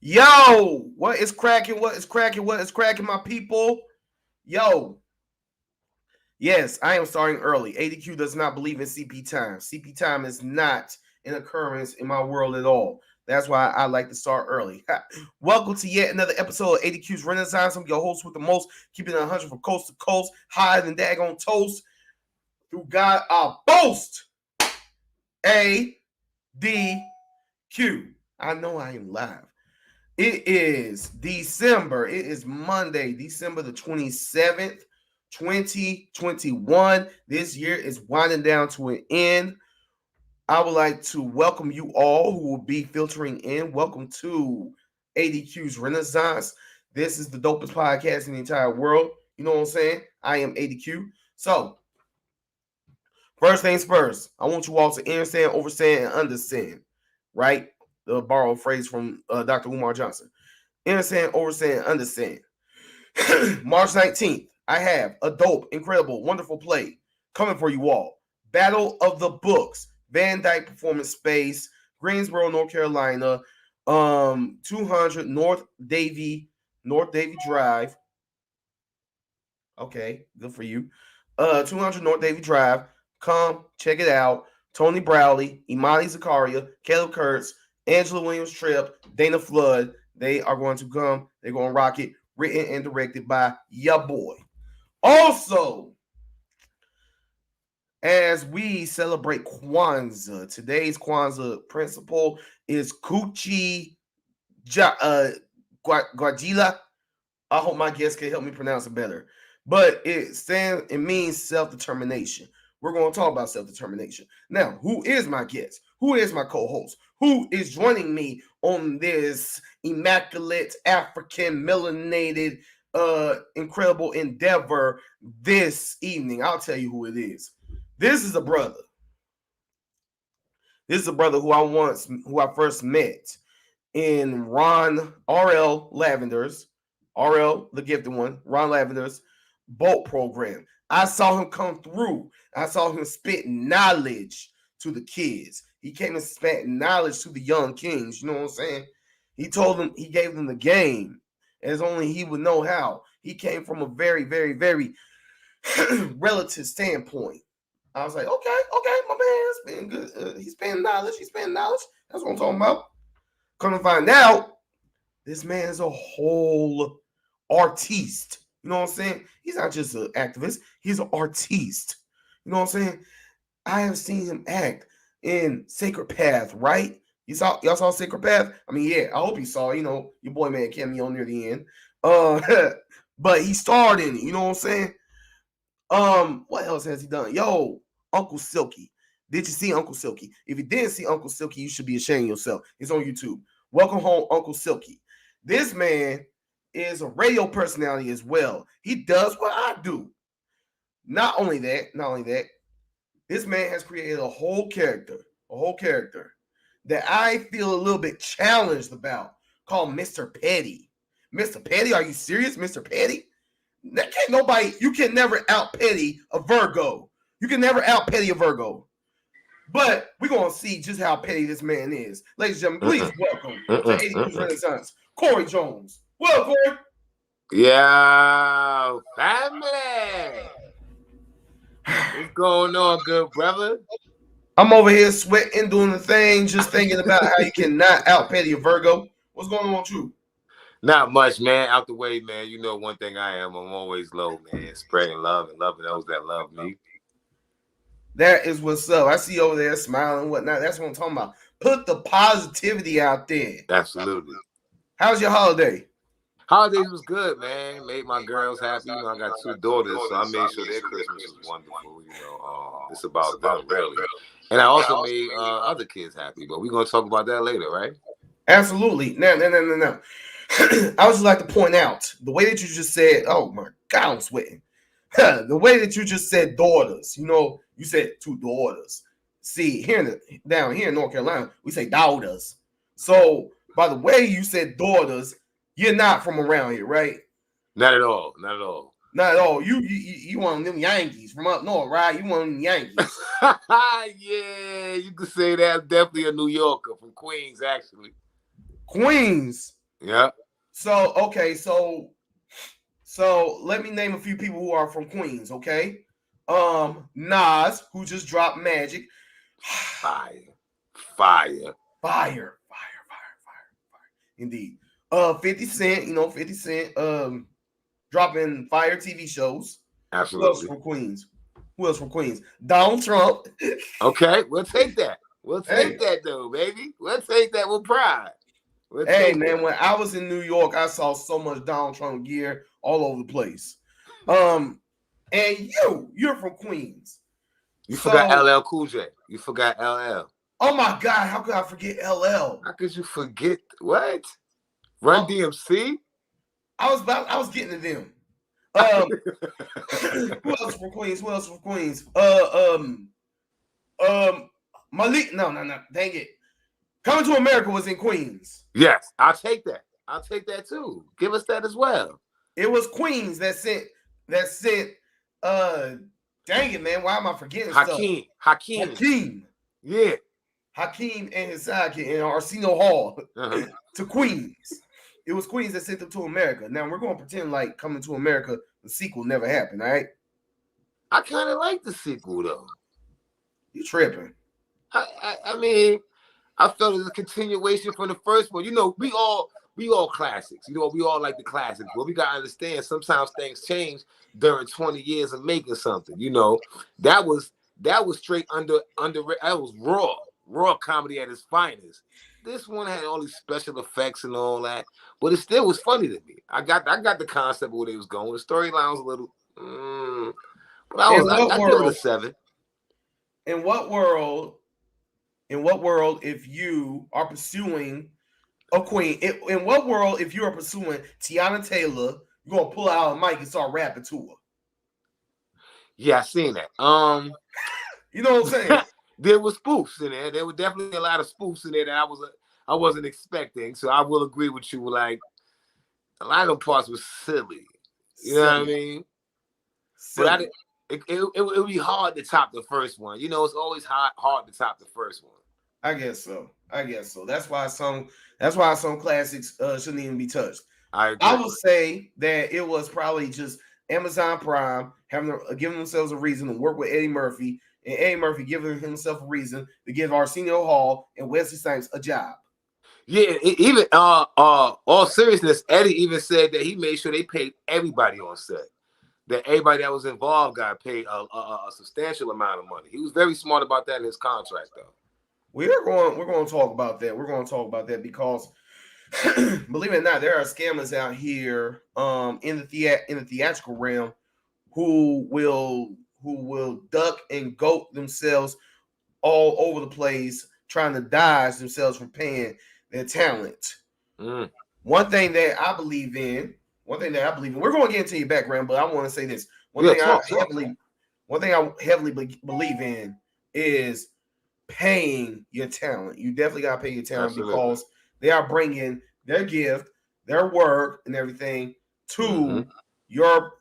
Yo, what is cracking? What is cracking? What is cracking, my people? Yo, yes, I am starting early. ADQ does not believe in CP time. CP time is not an occurrence in my world at all. That's why I like to start early. Welcome to yet another episode of ADQ's Renaissance. I'm your host with the most, keeping it 100 from coast to coast, higher than daggone toast. Through God, I boast. ADQ. I know I am live. It is December. It is Monday, December the 27th, 2021. This year is winding down to an end. I would like to welcome you all who will be filtering in. Welcome to ADQ's Renaissance. This is the dopest podcast in the entire world. You know what I'm saying? I am ADQ. So, first things first, I want you all to understand, overstand, and understand, right? The borrowed phrase from Dr. Umar Johnson. Understand, overstand, understand. March 19th, I have a dope, incredible, wonderful play coming for you all. Battle of the Books, Van Dyke Performance Space, Greensboro, North Carolina, 200 North Davie Drive. Okay, good for you. 200 North Davie Drive. Come check it out. Tony Browley, Imani Zakaria, Caleb Kurtz, Angela Williams Tripp, Dana Flood. They are going to come. They're going to rock it. Written and directed by ya boy. Also, as we celebrate Kwanzaa, today's Kwanzaa principle is Kujichaguila. I hope my guest can help me pronounce it better. But it means self-determination. We're going to talk about self-determination. Now, who is my guest? Who is my co-host? Who is joining me on this immaculate African melanated incredible endeavor this evening? I'll tell you who it is. This is a brother. This is a brother who I first met in RL Lavender's, RL the gifted one, Ron Lavender's boat program. I saw him come through. I saw him spit knowledge to the kids. He came and spit knowledge to the young kings. You know what I'm saying? He gave them the game as only he would know how. He came from a very, very, very relative standpoint. I was like, okay, my man's been good. He's spitting knowledge. That's what I'm talking about. Come to find out, this man is a whole artiste. You know what I'm saying? He's not just an activist. He's an artiste. You know what I'm saying? I have seen him act in Sacred Path, right? Y'all saw Sacred Path? I mean, yeah, I hope you saw, your boy man cameo near the end. But he starred in it, you know what I'm saying? What else has he done? Yo, Uncle Silky. Did you see Uncle Silky? If you didn't see Uncle Silky, you should be ashamed of yourself. It's on YouTube. Welcome home, Uncle Silky. This man is a radio personality as well. He does what I do. Not only that, this man has created a whole character that I feel a little bit challenged about, called Mr. Petty. Mr. Petty, are you serious, Mr. Petty? You can never out petty a Virgo. You can never out petty a Virgo. But we're going to see just how petty this man is. Ladies and gentlemen, please welcome to ADQ's Renaissance, Corey Jones. Well, Corey. Yeah, family. What's going on, good brother? I'm over here sweating, doing the thing, just thinking about how you cannot out petty a Virgo. What's going on with you? Not much, man. Out the way, man. You know one thing I'm always low, man. Spreading love and loving those that love me. That is what's up. I see you over there smiling and whatnot. That's what I'm talking about. Put the positivity out there. Absolutely. How's your holiday? Holidays was good, man. Made my girls happy. I got 2 daughters, so I made sure their Christmas was wonderful. It's about them, really. And I also made other kids happy, but we're going to talk about that later, right? Absolutely. No. I would just like to point out the way that you just said, oh my God, I'm sweating. The way that you just said daughters, you said 2 daughters. See, down here in North Carolina, we say daughters. So by the way you said daughters, you're not from around here, right? Not at all. You one of them Yankees from up north, right? You one of them Yankees. Yeah, you could say that. Definitely a New Yorker from Queens, actually. Queens? Yeah. So okay, so let me name a few people who are from Queens. Okay, Nas, who just dropped Magic. Fire. Fire. Indeed. 50 Cent, 50 Cent dropping fire TV shows. Who else Absolutely. from Queens? Donald Trump. Okay, we'll take that. We'll Hey. take that though, baby. We'll take that with pride. Hey man, when I was in New York, I saw so much Donald Trump gear all over the place. And you're from Queens. You forgot LL Cool J. You forgot LL. Oh my God, how could I forget LL? How could you forget what? Run DMC? I was getting to them. Who else from Queens? Malik. No. Dang it. Coming to America was in Queens. Yes, I'll take that. I'll take that too. Give us that as well. It was Queens that sent dang it, man. Why am I forgetting Hakeem. stuff? Hakeem. Yeah. Hakeem and his sidekick in Arsenio Hall to Queens. It was Queens that sent them to America. Now we're going to pretend like Coming to America, the sequel, never happened, all right? I kind of like the sequel though. You tripping? I mean, I felt it was a continuation from the first one. We all classics. We all like the classics. But we gotta understand sometimes things change during 20 years of making something. That was straight under that was raw comedy at its finest. This one had all these special effects and all that, but it still was funny to me. I got the concept of where they was going. The storyline was a little, but I give it a 7. In what world, if you are pursuing a queen? In what world, if you are pursuing Tiana Taylor, you're gonna pull out a mic and start rapping to her? Yeah, I seen that. You know what I'm saying? There were spoofs in there. There were definitely a lot of spoofs in there that I wasn't expecting. So I will agree with you. Like a lot of them parts was silly. You know what I mean? Silly. But it would be hard to top the first one. It's always hard to top the first one. I guess so. That's why some classics shouldn't even be touched. I would say that it was probably just Amazon Prime giving themselves a reason to work with Eddie Murphy, and Eddie Murphy giving himself a reason to give Arsenio Hall and Wesley Snipes a job. Yeah, even all seriousness, Eddie even said that he made sure they paid everybody on set. That everybody that was involved got paid a substantial amount of money. He was very smart about that in his contract, though. We're going to talk about that. We're going to talk about that because, believe it or not, there are scammers out here in the theatrical realm who will duck and goat themselves all over the place, trying to dodge themselves from paying their talent. One thing that I believe in, we're going to get into your background, but I want to say this. One thing I heavily believe in is paying your talent. You definitely got to pay your talent. Absolutely. Because they are bringing their gift, their work, and everything to your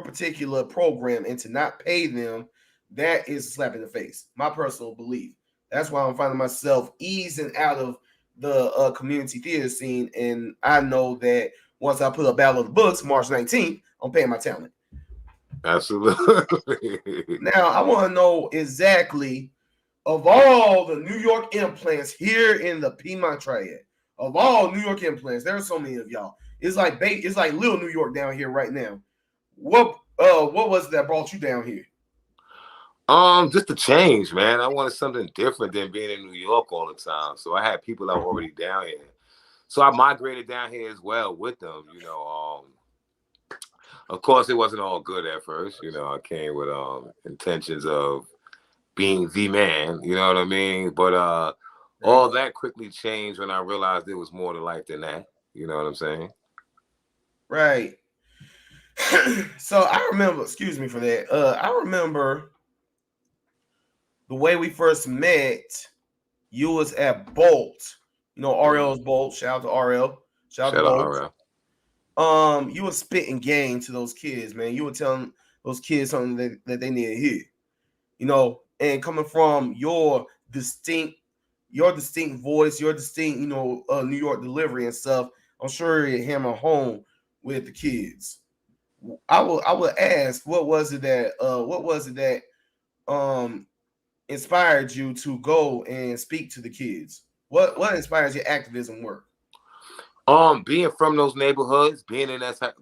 particular program, and to not pay them, that is a slap in the face. My personal belief. That's why I'm finding myself easing out of the community theater scene, and I know that once I put a Battle of the Books March 19th, I'm paying my talent. Absolutely. Now I want to know exactly, of all the New York implants here in the Piedmont Triad, of all New York implants, there are so many of y'all. It's like little New York down here right now. What was it that brought you down here? Just a change, man. I wanted something different than being in New York all the time. So I had people that were already down here. So I migrated down here as well with them, Of course, it wasn't all good at first. I came with intentions of being the man, you know what I mean? But all that quickly changed when I realized there was more to life than that. You know what I'm saying? Right. So I remember, excuse me for that. I remember the way we first met. You was at Bolt. RL's Bolt. Shout out to RL. Shout out to Bolt. You were spitting game to those kids, man. You were telling those kids something that they need to hear. And coming from your distinct voice, your distinct, New York delivery and stuff. I'm sure it hammer home with the kids. I would ask, what was it that inspired you to go and speak to the kids? What inspires your activism work? Being from those neighborhoods, being in that,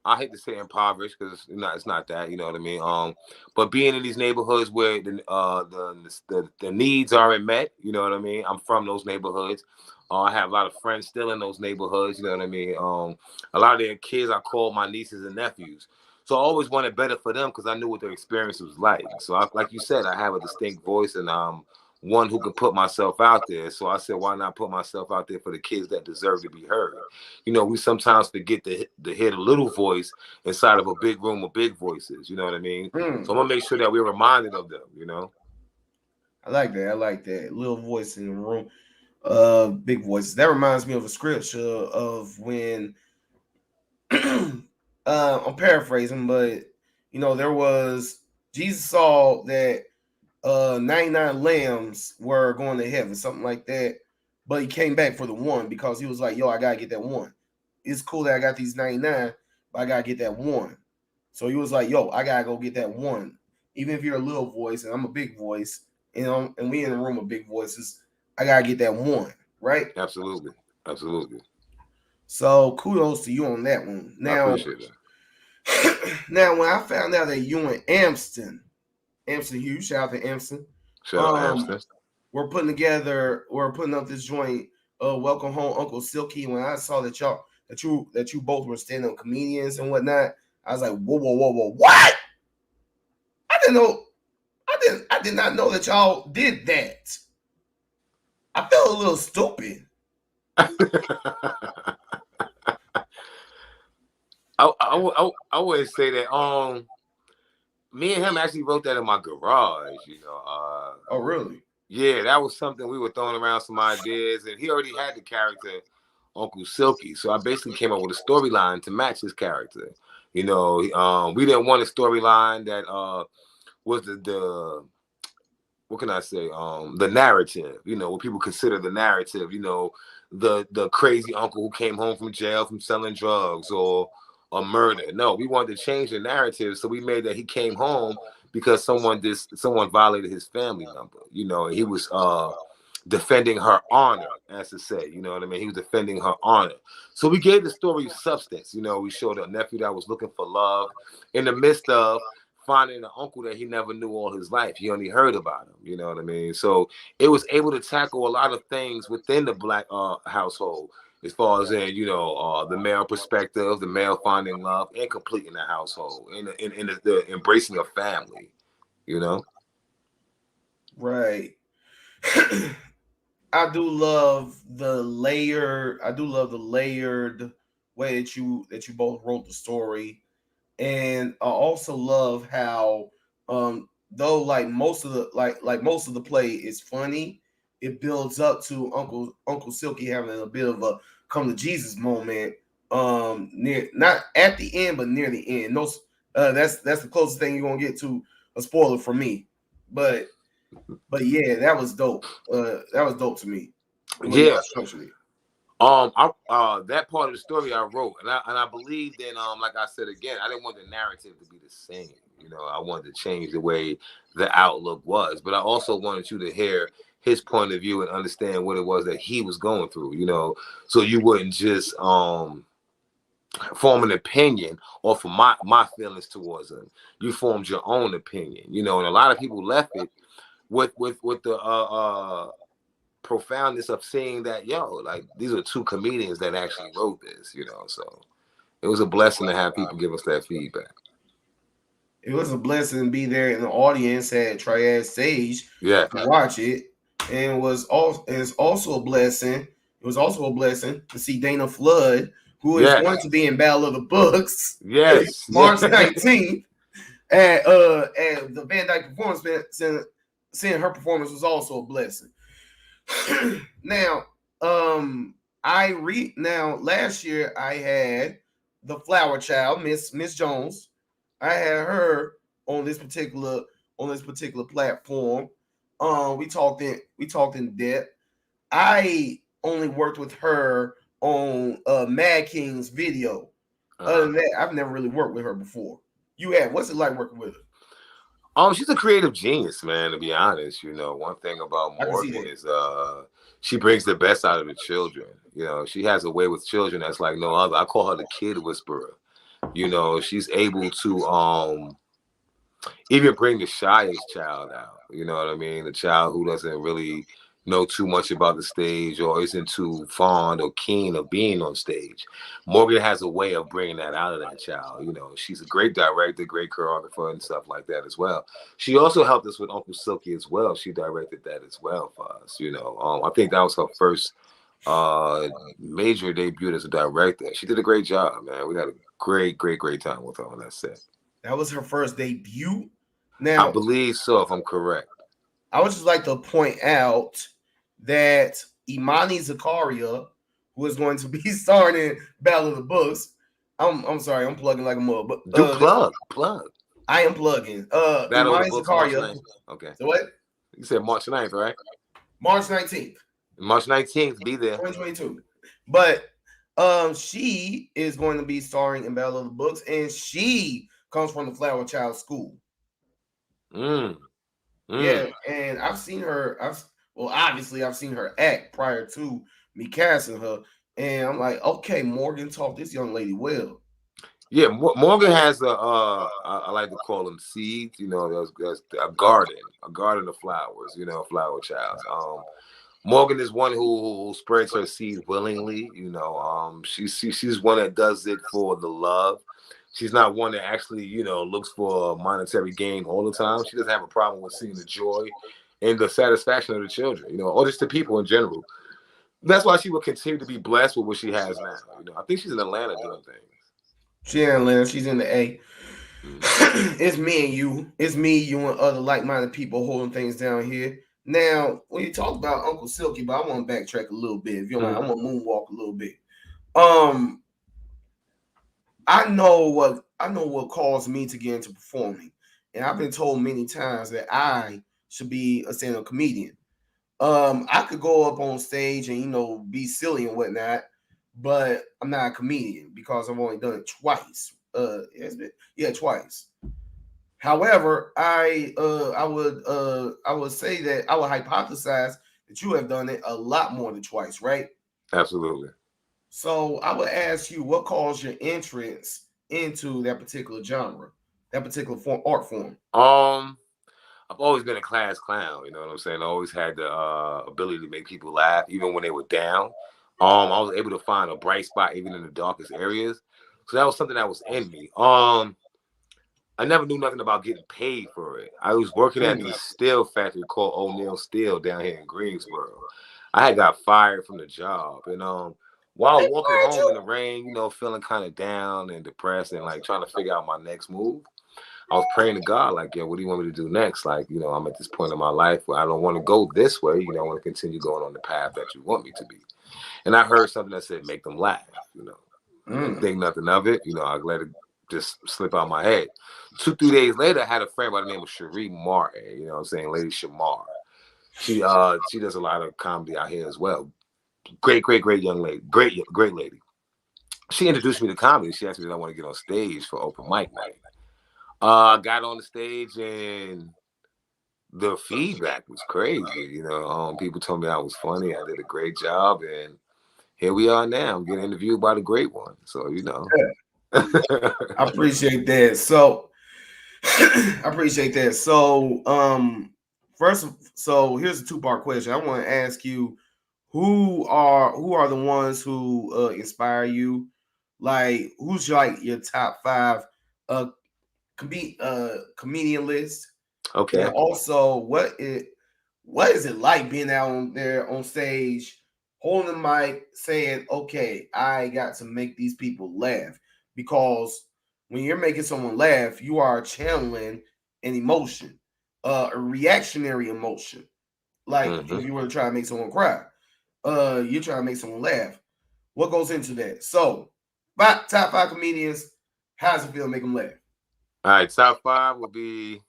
I hate to say impoverished because it's not that, you know what I mean. But being in these neighborhoods where the needs aren't met, you know what I mean. I'm from those neighborhoods. I have a lot of friends still in those neighborhoods, you know what I mean. A lot of their kids I call my nieces and nephews. So I always wanted better for them because I knew what their experience was like. So like you said, I have a distinct voice and one who can put myself out there. So I said, why not put myself out there for the kids that deserve to be heard? You know, we sometimes forget to hear the little voice inside of a big room of big voices. You know what I mean? So I'm gonna make sure that we're reminded of them. You know. I like that. I like that little voice in the room. Big voices. That reminds me of a scripture of when I'm paraphrasing, but there was Jesus saw that 99 lambs were going to heaven, something like that. But he came back for the one because he was like, yo, I gotta get that one. It's cool that I got these 99, but I gotta get that one. So he was like, yo, I gotta go get that one. Even if you're a little voice and I'm a big voice, and we in a room of big voices, I gotta get that one, right? Absolutely. Absolutely. So kudos to you on that one. I Now, appreciate that. now when I found out that you and Amston Hughes, shout out to Amston. Shout out Amston. We're putting up this joint, Welcome Home, Uncle Silky. When I saw that you both were stand-up comedians and whatnot, I was like, whoa, what? I didn't know. I did not know that y'all did that. I felt a little stupid. I wouldn't say that. Me and him actually wrote that in my garage. You know. Oh, really? Yeah, that was something we were throwing around some ideas, and he already had the character Uncle Silky. So I basically came up with a storyline to match his character. You know, we didn't want a storyline that was the what can I say? The narrative. You know, what people consider the narrative. You know, the crazy uncle who came home from jail from selling drugs or murder. No, we wanted to change the narrative, so we made that he came home because someone violated his family number. You know, he was defending her honor, as to say. You know what I mean? He was defending her honor. So we gave the story substance. You know, we showed a nephew that was looking for love in the midst of finding an uncle that he never knew all his life. He only heard about him. You know what I mean? So it was able to tackle a lot of things within the Black household, as far as the male perspective, the male finding love and completing the household, and the embracing of family. You know, right. I do love the layered way that you both wrote the story, and I also love how though like most of the play is funny, it builds up to Uncle Silky having a bit of a come to Jesus moment near, not at the end but near the end. No, that's the closest thing you're gonna get to a spoiler for me, but yeah, that was dope. That was dope to me. The way y'all structured it. That part of the story I wrote, and I believed in like I said again, I didn't want the narrative to be the same. You know, I wanted to change the way the outlook was, but I also wanted you to hear his point of view and understand what it was that he was going through. You know, so you wouldn't just form an opinion off of my feelings towards him. You formed your own opinion. You know, and a lot of people left it with the profoundness of seeing that, like these are two comedians that actually wrote this, so it was a blessing to have people give us that feedback. It was a blessing to be there in the audience at Triad Stage to watch it, and it's also a blessing. It was also a blessing to see Dana Flood, who is going to be in Battle of the Books, March 19th at the Van Dyke Performance. Seeing her performance was also a blessing. Now, last year I had the Flower Child, Miss Jones. I had her on this particular platform. We talked in depth. only worked with her on Mad King's video. Other than that, I've never really worked with her before. You have. What's it like working with her? She's a creative genius, man, to be honest. One thing about Morgan is she brings the best out of the children. She has a way with children that's like no other. I call her the kid whisperer. She's able to even bring the shyest child out. You know what I mean? The child who doesn't really know too much about the stage or isn't too fond or keen of being on stage. Morgan has a way of bringing that out of that child. She's a great director, great choreographer and stuff like that as well. She also helped us with Uncle Silky as well. She directed that as well for us. I think that was her first major debut as a director. She did a great job, man. We had a great time with her on that set. That was her first debut? Now, I believe so, if I'm correct. I would just like to point out that Imani Zakaria, who is going to be starring in Battle of the Books. I'm sorry, I'm plugging like a mug, but plug. I am plugging. Battle Imani of the Books, Zakaria. Okay. So what? You said March 9th, right? March 19th. March 19th, be there. 2022. But she is going to be starring in Battle of the Books, and she comes from the Flower Child School. Yeah, and I've seen her. Obviously, I've seen her act prior to me casting her, and I'm like, okay, Morgan taught this young lady well. Yeah, Morgan has I like to call them seeds. There's a garden of flowers. Flower childs. Morgan is one who spreads her seed willingly. She's one that does it for the love. She's not one that actually, looks for monetary gain all the time. She doesn't have a problem with seeing the joy and the satisfaction of the children, or just the people in general. That's why she will continue to be blessed with what she has now. I think she's in Atlanta doing things. She's in Atlanta. She's in the A. It's me and you. It's me, you, and other like-minded people holding things down here. Now, when you talk about Uncle Silky, but I want to backtrack a little bit. If you don't mind, I want to moonwalk a little bit. I know what caused me to get into performing, and I've been told many times that I should be a stand-up comedian. I could go up on stage and be silly and whatnot, but I'm not a comedian because I've only done it twice. Twice. However, I would say that I would hypothesize that you have done it a lot more than twice, right? Absolutely. So I would ask you, what caused your entrance into that particular genre, that particular art form? I've always been a class clown. You know what I'm saying? I always had the ability to make people laugh, even when they were down. I was able to find a bright spot even in the darkest areas. So that was something that was in me. I never knew nothing about getting paid for it. I was working at this steel factory called O'Neill Steel down here in Greensboro. I had got fired from the job, and while walking home in the rain, feeling kind of down and depressed and like trying to figure out my next move, I was praying to God, like, yeah, what do you want me to do next? Like, I'm at this point in my life where I don't want to go this way. I want to continue going on the path that you want me to be. And I heard something that said, make them laugh. I didn't think nothing of it. I let it just slip out my head. 2-3 days later, I had a friend by the name of Cherie Martin, Lady Shamar. She does a lot of comedy out here as well. Great young lady. Great lady. She introduced me to comedy. She asked me if I want to get on stage for open mic night. I got on the stage and the feedback was crazy. People told me I was funny. I did a great job, and here we are now. I'm getting interviewed by the great one. So I appreciate that. So here's a 2-part question. I want to ask you, who are the ones who inspire you? Like, who's like your top 5 comedian list? Okay. And also, what is it like being out there on stage, holding the mic, saying, "Okay, I got to make these people laugh"? Because when you're making someone laugh, you are channeling an emotion, a reactionary emotion. Like if you were to try to make someone cry, you're trying to make someone laugh. What goes into that? So, top 5 comedians. How does it feel to make them laugh? All right, top 5 would be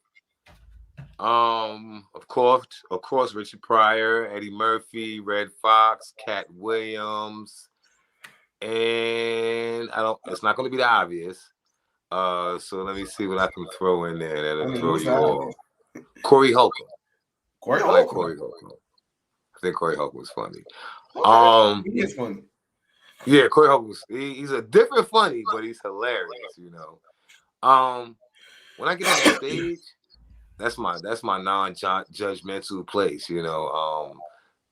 Of course, Richard Pryor, Eddie Murphy, Red Fox, Cat Williams, and I don't. It's not going to be the obvious. So let me see what I can throw in there that'll throw who's you that? off. Corey Holcomb. Corey I like Holcomb. Corey Holcomb. I think Corey Holcomb was funny. Okay. He is funny. Yeah, Corey Holcomb. He's a different funny, but he's hilarious. You know. When I get on the stage, that's my non-judgmental place. You know.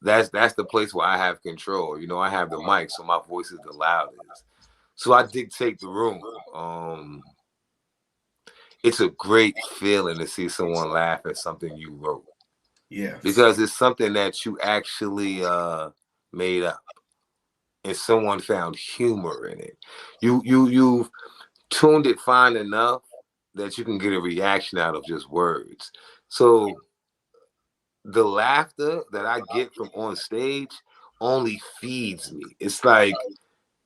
That's the place where I have control. You know, I have the mic, so my voice is the loudest. So I dictate the room. It's a great feeling to see someone laugh at something you wrote. Yeah. Because it's something that you actually made up, and someone found humor in it. You've tuned it fine enough that you can get a reaction out of just words. So the laughter that I get from on stage only feeds me. It's like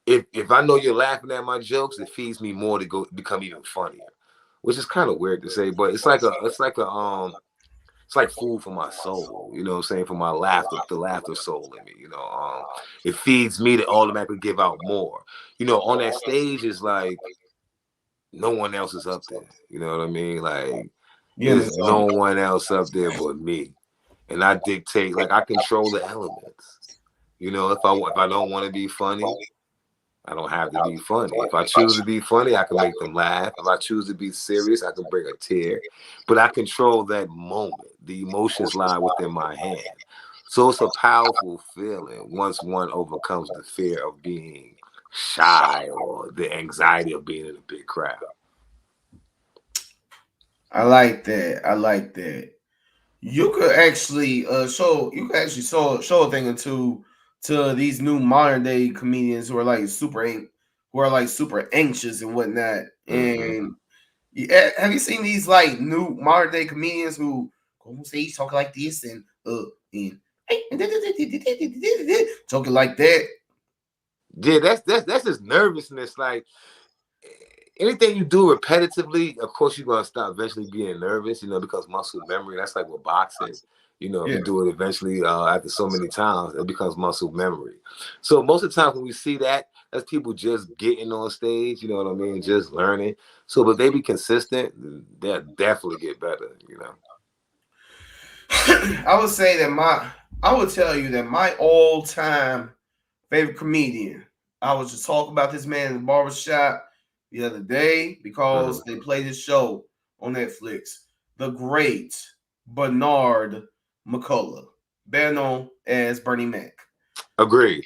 if I know you're laughing at my jokes, it feeds me more to go become even funnier, which is kind of weird to say, but it's like food for my soul, you know what I'm saying? For my laughter, the laughter soul in me, you know. It feeds me to automatically give out more. You know, on that stage is like no one else is up there. You know what I mean? Like there's no one else up there but me. And I dictate, like I control the elements. You know, if I don't want to be funny, I don't have to be funny. If I choose to be funny, I can make them laugh. If I choose to be serious, I can bring a tear. But I control that moment. The emotions lie within my hand. So it's a powerful feeling once one overcomes the fear of being shy or the anxiety of being in a big crowd. I like that. I like that. You could actually show a thing or two to these new modern day comedians who are like super anxious and whatnot. And have you seen these like new modern day comedians who go on stage talking like this and talking like that? Yeah, that's just nervousness. Like anything you do repetitively, of course you're gonna stop eventually being nervous, you know, because muscle memory, that's like with boxing. You know, if you do it eventually after so many times, it becomes muscle memory. So most of the time when we see that, that's people just getting on stage, you know what I mean, just learning. So but they be consistent, they'll definitely get better, you know. I would tell you that my all-time favorite comedian. I was just talking about this man in the barbershop the other day because they played his show on Netflix. The great Bernard McCullough, better known as Bernie Mac. Agreed.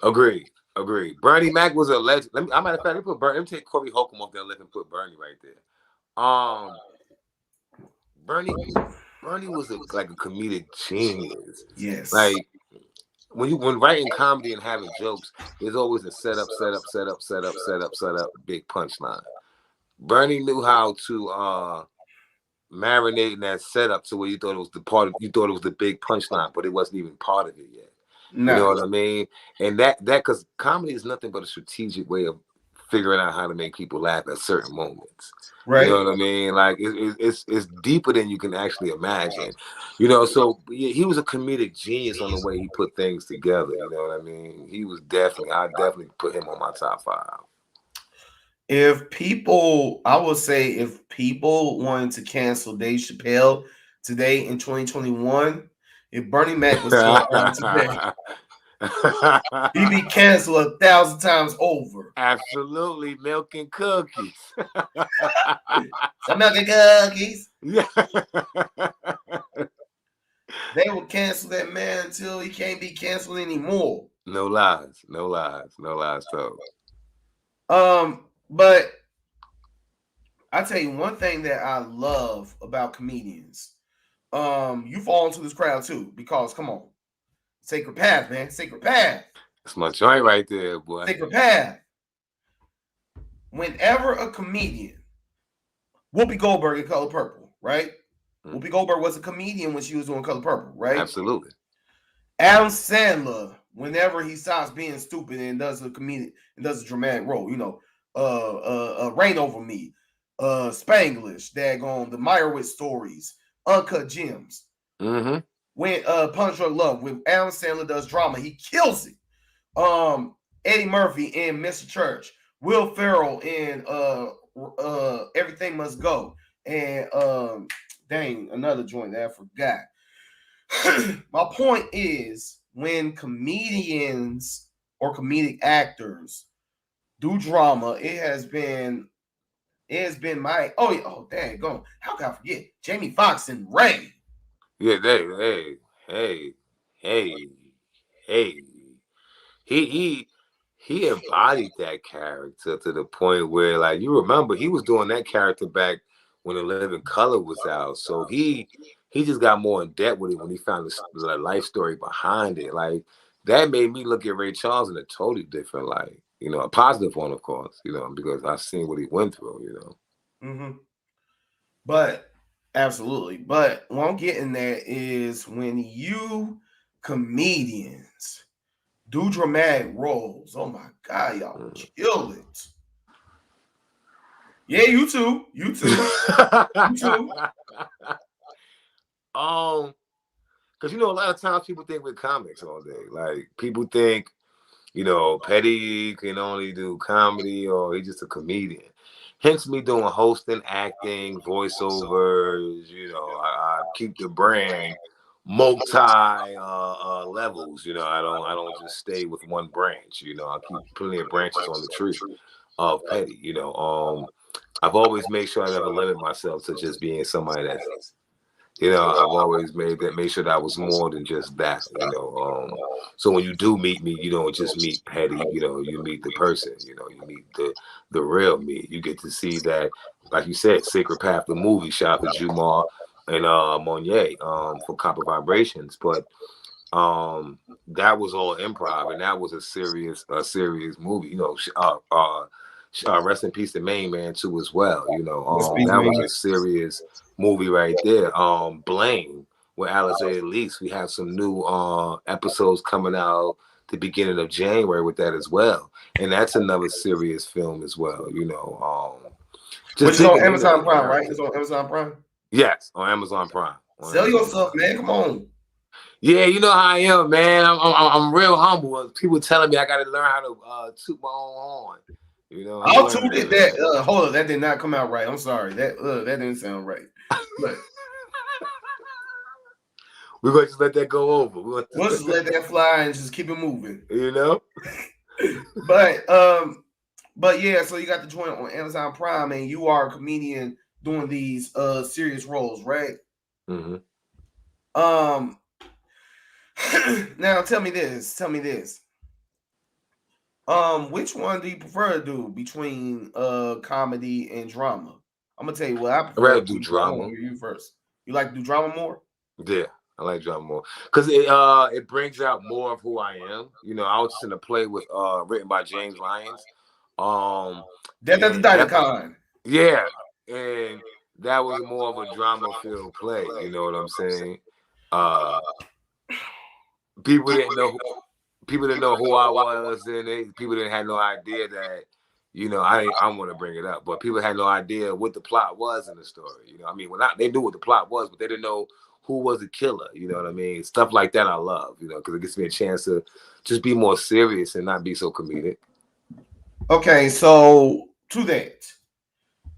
Bernie Mac was a legend. I'm matter of fact, let me take Corey Holcomb off there and put Bernie right there. Bernie was like a comedic genius. Yes. Like when writing comedy and having jokes, there's always a setup, big punchline. Bernie knew how to marinate in that setup to where you thought it was the big punchline, but it wasn't even part of it yet. No. You know what I mean? And that because comedy is nothing but a strategic way of figuring out how to make people laugh at certain moments. Right. You know what I mean? Like it's deeper than you can actually imagine. You know, so he was a comedic genius on the way he put things together. You know what I mean? I definitely put him on my top 5. I would say if people wanted to cancel Dave Chappelle today in 2021, if Bernie Mac was still on today, he'd be canceled 1,000 times over. Absolutely, milk and cookies. Some milk and cookies. Yeah. They will cancel that man until he can't be canceled anymore. No lies told. But I tell you one thing that I love about comedians. You fall into this crowd too, because come on, Sacred Path, man, Sacred Path. That's my joint right there, boy. Sacred Path. Whenever a comedian, Whoopi Goldberg in Color Purple, right? Whoopi Goldberg was a comedian when she was doing Color Purple, right? Absolutely. Adam Sandler, whenever he stops being stupid and does a comedian and does a dramatic role, you know, Reign Over Me, Spanglish, daggone the Meyerowitz stories, Uncut Gems. Mm-hmm. When Punch Drunk Love, when Adam Sandler does drama, he kills it. Eddie Murphy in Mr. Church, Will Ferrell in Everything Must Go, and dang, another joint that I forgot. My point is, when comedians or comedic actors do drama, it has been my dang gone. How can I forget Jamie Foxx and Ray? Yeah, hey. He embodied that character to the point where, like, you remember he was doing that character back when The Living Color was out. So he just got more in depth with it when he found the life story behind it. Like, that made me look at Ray Charles in a totally different light. You know, a positive one, of course. You know, because I've seen what he went through. You know. Mm-hmm. But absolutely. But what I'm getting at is when you comedians do dramatic roles. Oh my God, y'all kill it. Yeah, you too. You too. You too. Because, you know, a lot of times people think we're comics all day. Like, people think, you know, Petty can only do comedy or he's just a comedian. Hence me doing hosting, acting, voiceovers. You know, I keep the brand multi levels. You know, I don't just stay with one branch. You know, I keep plenty of branches on the tree of Petty. You know, I've always made sure I never limit myself to just being somebody that's, you know, I've always made sure that I was more than just that, you know. So when you do meet me, you don't just meet Petty, you know, you meet the person, you know, you meet the real me. You get to see that, like you said, Sacred Path, the movie, shot for Jumar and Monier for Copper Vibrations. But that was all improv, and that was a serious movie, you know. Rest in peace, the main man too, as well. You know, that was a serious movie right there. Blame with Alizé Elise. We have some new episodes coming out the beginning of January with that as well, and that's another serious film as well. You know, which is on Amazon Prime, right? It's on Amazon Prime. Yes, on Amazon Prime. Sell yourself, man. Come on. Yeah, you know how I am, man. I'm real humble. People telling me I got to learn how to toot my own horn. You know, I'll toot it. That hold on, that did not come out right. I'm sorry. That didn't sound right. But we're going to just let that go over. We'll just let that fly and just keep it moving. You know. But yeah, so you got the joint on Amazon Prime, and you are a comedian doing these serious roles, right? Mm-hmm. Now tell me this. Which one do you prefer to do between comedy and drama? I'm gonna tell you what I prefer. I'd rather do drama. You first. You like to do drama more? Yeah, I like drama more because it brings out more of who I am. You know, I was just in a play with written by James Lyons. Death at the Dynacon. Yeah, and that was more of a drama filled play. You know what I'm saying? People didn't know who I was, and people didn't have no idea that, you know, I want to bring it up, but people had no idea what the plot was in the story. You know, I mean, they knew what the plot was, but they didn't know who was the killer. You know what I mean? Stuff like that I love, you know, because it gives me a chance to just be more serious and not be so comedic. Okay, so to that,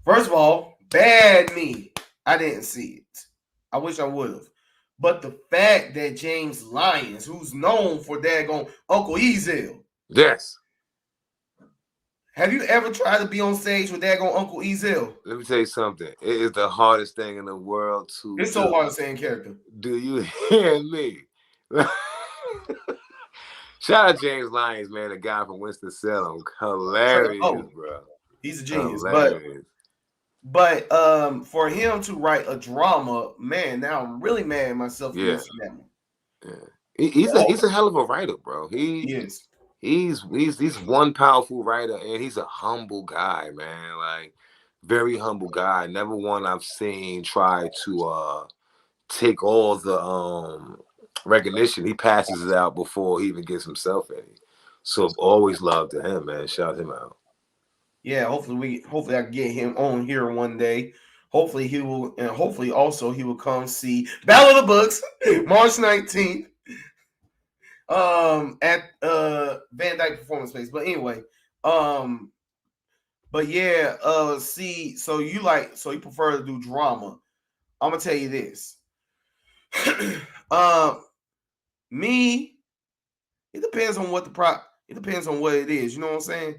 first of all, bad me. I didn't see it. I wish I would have. But the fact that James Lyons, who's known for daggone Uncle Ezel. Yes. Have you ever tried to be on stage with daggone Uncle Ezel? Let me tell you something. It is the hardest thing in the world to It's so hard to say in character. Do you hear me? Shout out James Lyons, man, the guy from Winston-Salem. Hilarious, bro. He's a genius. Hilarious. But for him to write a drama, man, now I'm really mad at myself for missing that one. Yeah. He's a hell of a writer, bro. He is. He's one powerful writer, and he's a humble guy, man. Like, very humble guy. Never one I've seen try to take all the recognition. He passes it out before he even gets himself any. So always love to him, man. Shout him out. Yeah, hopefully I can get him on here one day. Hopefully he will, and hopefully also he will come see Battle of the Books March 19th at Van Dyke Performance Space. But anyway, but yeah, see, so you prefer to do drama. I'm gonna tell you this. Me, it depends on what it depends on what it is, you know what I'm saying?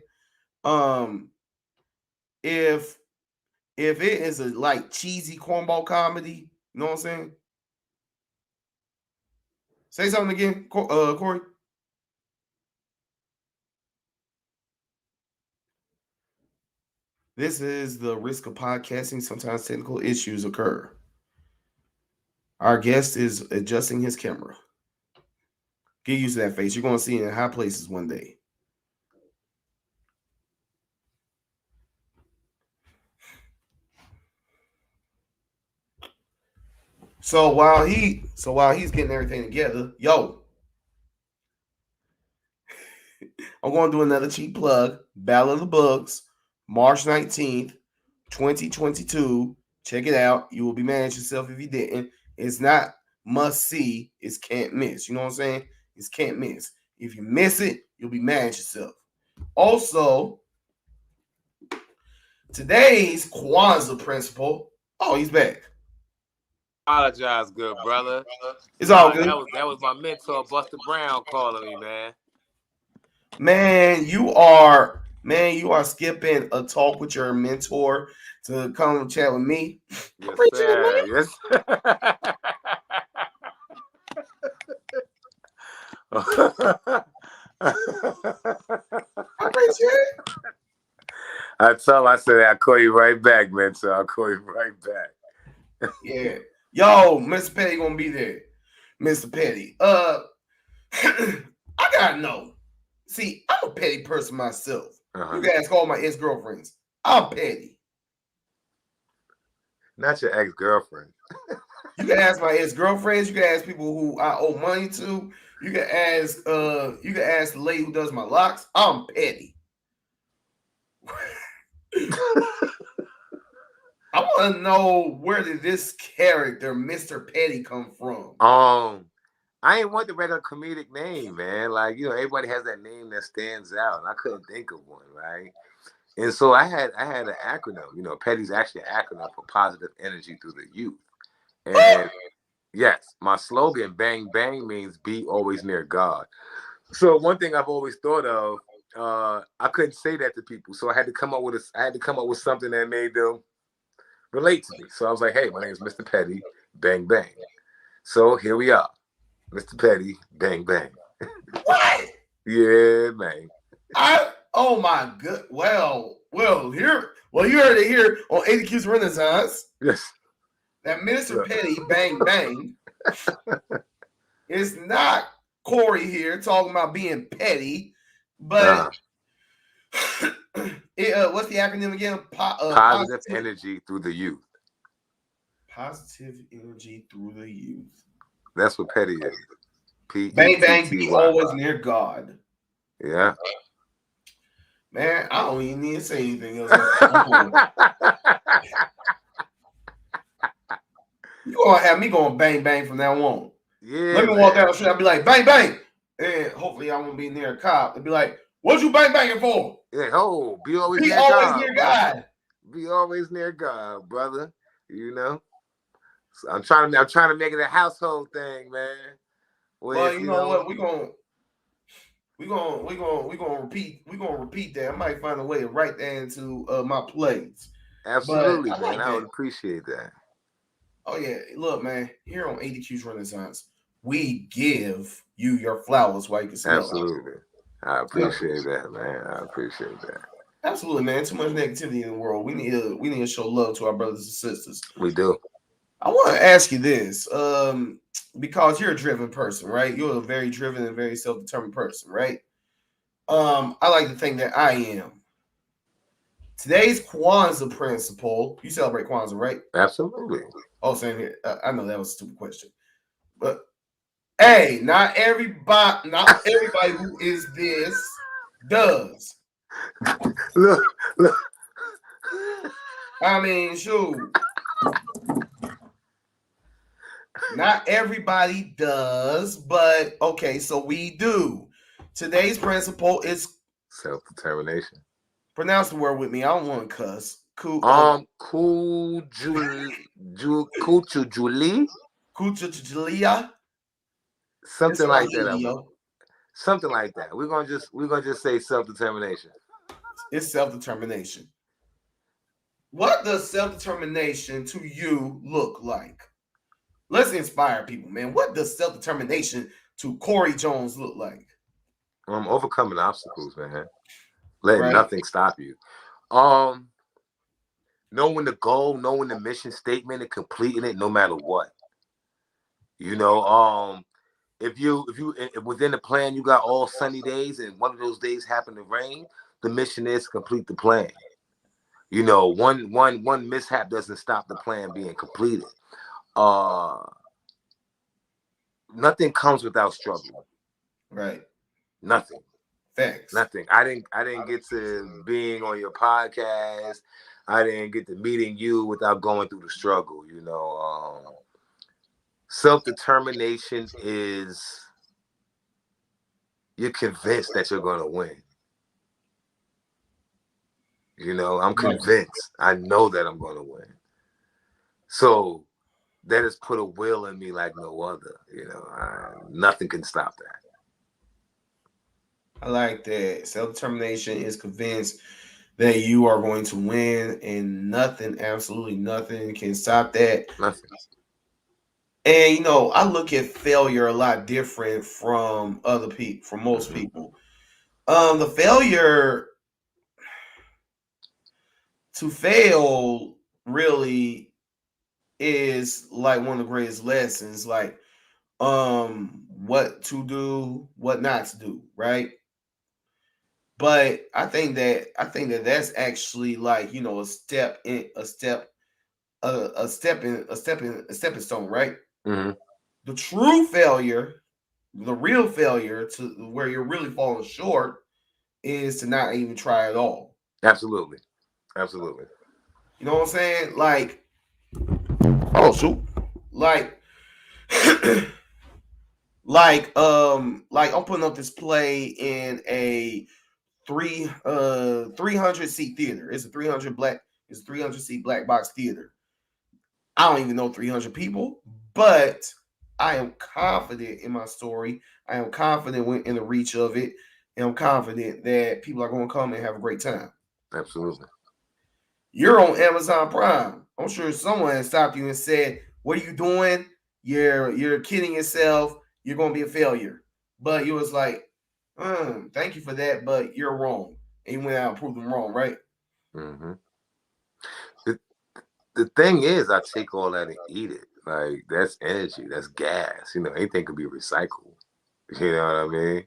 If it is a like cheesy cornball comedy, you know what I'm saying? Say something again, Corey. This is the risk of podcasting. Sometimes technical issues occur. Our guest is adjusting his camera. Get used to that face. You're going to see it in high places one day. So while he's getting everything together, I'm going to do another cheap plug. Battle of the Books, March 19th, 2022. Check it out. You will be mad at yourself if you didn't. It's not must see. It's can't miss. You know what I'm saying? It's can't miss. If you miss it, you'll be mad at yourself. Also, today's Kwanzaa principle. Oh, he's back. Apologize, good brother. It's all good. That was my mentor, Buster Brown, calling me, man. Man, you are skipping a talk with your mentor to come chat with me. Yes, sir. Yes. I tell him, I said, I'll call you right back, man. So I'll call you right back. Yeah. Yo, Mr. Petty gonna be there. Mr. Petty. I gotta know. See, I'm a petty person myself. You can ask all my ex-girlfriends. I'm petty. Not your ex-girlfriend. You can ask my ex-girlfriends. You can ask people who I owe money to. You can ask the lady who does my locks. I'm petty. I want to know, where did this character, Mr. Petty, come from? I ain't want the regular comedic name, man. Like, everybody has that name that stands out, and I couldn't think of one, right? And so I had an acronym. Petty's actually an acronym for positive energy through the youth. And yes, my slogan, bang, bang, means be always near God. So one thing I've always thought of, I couldn't say that to people. So I had to come up with something that made them relate to me. So I was like, hey, my name is Mr. Petty, bang, bang. So here we are. Mr. Petty, bang, bang. What? Yeah, man. Oh my good. Well, you heard it here on ADQ's Renaissance. Yes. That Mr. Petty, bang, bang. It's not Corey here talking about being petty, but what's the acronym again? Positive energy through the youth. Positive energy through the youth. That's what petty is. Bang, bang, be always near God. Yeah. Man, I don't even need to say anything else. You gonna have me going bang, bang from now on. Yeah. Let me walk down the street. I'll be like, bang, bang. And hopefully I won't be near a cop. They'll be like, what you bang, banging for? Yeah, be always near God. Be always near God, brother. So I'm trying to make it a household thing, man. Well, you know what? We're gonna repeat that. I might find a way to write that into my plays. Absolutely, man. I would appreciate that. Oh yeah, look, man. Here on ADQ's Renaissance, we give you your flowers while you can smell. Absolutely, I appreciate that, man. I appreciate that. Absolutely, man. Too much negativity in the world. We need to show love to our brothers and sisters. We do. I want to ask you this, because you're a driven person, right? You're a very driven and very self-determined person, right? I like to think that I am. Today's Kwanzaa principle. You celebrate Kwanzaa, right? Absolutely. Oh, same here. I know that was a stupid question, but hey, not everybody who is this does. Look. I mean, shoot. Not everybody does, but okay, so we do. Today's principle is self-determination. Pronounce the word with me. I don't want to cuss. Kujichaguila, Kujichaguila. something like that. Something like that. We're gonna just say self-determination. It's self-determination. What does self-determination to you look like? Let's inspire people, man. What does self-determination to Corey Jones look like? Overcoming obstacles, man. Letting Right. nothing stop you. Knowing the goal, knowing the mission statement, and completing it no matter what. You know, if within the plan you got all sunny days and one of those days happen to rain, the mission is to complete the plan. You know, one mishap doesn't stop the plan being completed. Nothing comes without struggle. Right. Nothing. Facts. Nothing. I didn't get to being on your podcast. I didn't get to meeting you without going through the struggle. You know, self-determination is you're convinced that you're going to win. You know, I'm convinced. I know that I'm going to win. So that has put a will in me like no other. You know, nothing can stop that. I like that. Self-determination is convinced that you are going to win, and nothing, absolutely nothing, can stop that. Nothing. And you know, I look at failure a lot different from other people, from most people. The failure to fail really is like one of the greatest lessons, like what to do, what not to do, right? But I think that that's actually like, you know, a stepping stone, right? Mm-hmm. The true failure, the real failure to where you're really falling short is to not even try at all. Absolutely. Absolutely. You know what I'm saying? Like, oh shoot, like, like I'm putting up this play in a 300 seat theater. It's a 300 seat black box theater. I don't even know 300 people, but I am confident in my story. I am confident in the reach of it, and I'm confident that people are going to come and have a great time. Absolutely. You're on Amazon Prime. I'm sure someone stopped you and said, "What are you doing? You're kidding yourself. You're going to be a failure." But you was like, "Thank you for that, but you're wrong." And you went out and proved them wrong, right? Mm-hmm. The thing is, I take all that and eat it. Like, that's energy, that's gas. You know, anything can be recycled. You know what I mean?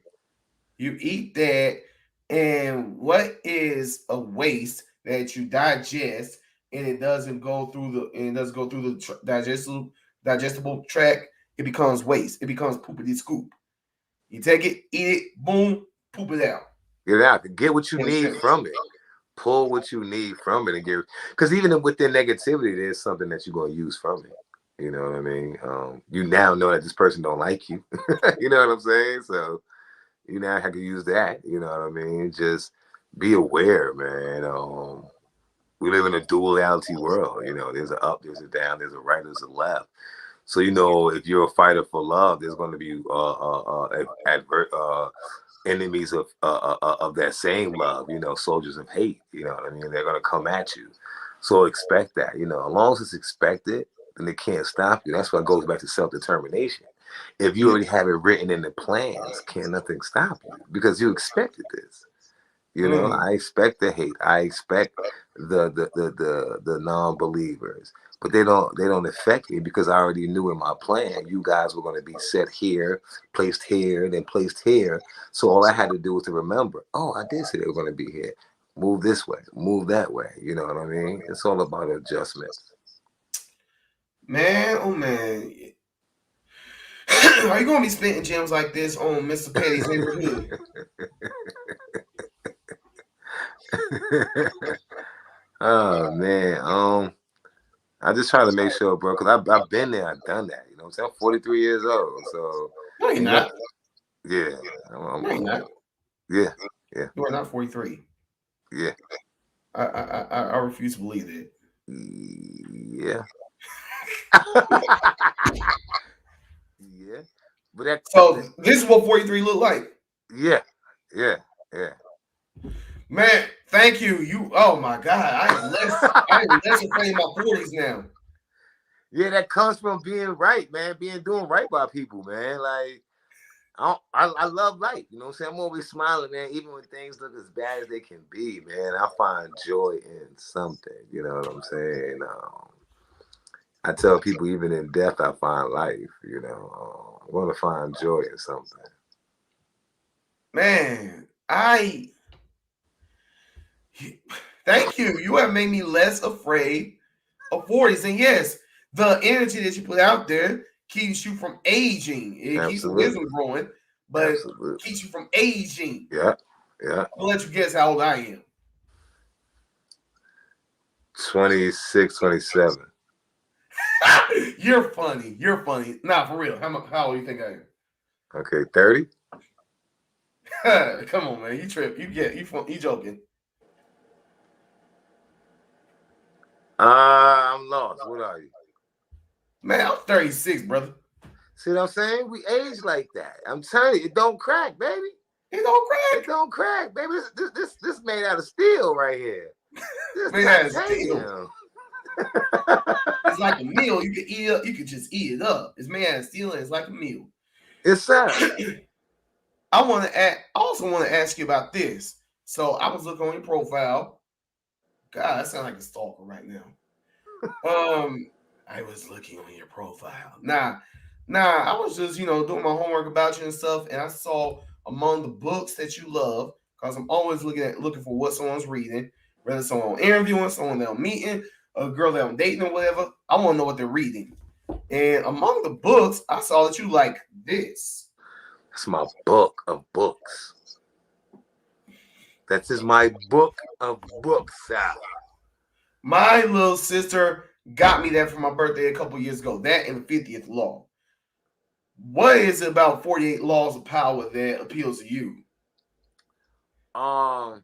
You eat that, and what is a waste that you digest and it doesn't go through the digestible tract? It becomes waste. It becomes poopity scoop. You take it, eat it, boom, poop it out. Get it out. Get what you need from it. Pull what you need from it and get. Because even within negativity, there's something that you're gonna use from it. You know what I mean? You now know that this person don't like you. You know what I'm saying? So you now have to use that. You know what I mean? Just be aware, man. We live in a duality world. You know, there's an up, there's a down, there's a right, there's a left. So you know, if you're a fighter for love, there's going to be enemies of that same love. You know, soldiers of hate. You know what I mean? They're going to come at you. So expect that. You know, as long as it's expected, then they can't stop you. That's what goes back to self-determination. If you already have it written in the plans, can nothing stop you because you expected this. You know, I expect the hate. I expect the non-believers, but they don't affect me because I already knew in my plan you guys were going to be set here, placed here, then placed here. So all I had to do was to remember, oh, I did say they were going to be here. Move this way, move that way. You know what I mean? It's all about adjustments. Man, oh man. Are you gonna be spitting gems like this on Mr. Petty's neighborhood? Oh man, I just try to make sure, bro, because I've been there, I've done that. You know what I'm saying? I'm 43 years old, so No, you're not. Yeah, No, you're not. yeah. You are not 43. Yeah. I refuse to believe that. Yeah. Yeah. But so this is what 43 look like. Yeah. Man, thank you. You oh my God. I am less afraid of my 40s now. Yeah, that comes from being right, man. Doing right by people, man. Like I love life. You know what I'm saying? I'm always smiling, man. Even when things look as bad as they can be, man. I find joy in something. You know what I'm saying? I tell people, even in death, I find life. You know, I want to find joy in something. Man, thank you. You have made me less afraid of 40s. And yes, the energy that you put out there keeps you from aging. It keeps the wisdom growing, but keeps you from aging. Yeah. I'll let you guess how old I am. 26, 27. You're funny. Nah, for real. How old do you think I am? Okay, 30. Come on, man. You trip. You joking. I'm lost. What are you? Man, I'm 36, brother. See what I'm saying? We age like that. I'm telling you, it don't crack, baby. It don't crack, baby. This made out of steel right here. This made out of steel. It's like a meal. You can eat it up. You can just eat it up. It's made out of steel and it's like a meal. It's sad. I also want to ask you about this. So I was looking on your profile. God, I sound like a stalker right now. I was looking on your profile. Nah, I was just, doing my homework about you and stuff, and I saw among the books that you love, because I'm always looking for what someone's reading, whether someone interviewing, someone that I'm meeting, a girl that I'm dating or whatever. I want to know what they're reading. And among the books, I saw that you like this. That's my book of books. That is my book of books, Sal. My little sister got me that for my birthday a couple years ago. That and the 50th Law. What is it about 48 Laws of Power that appeals to you? Now,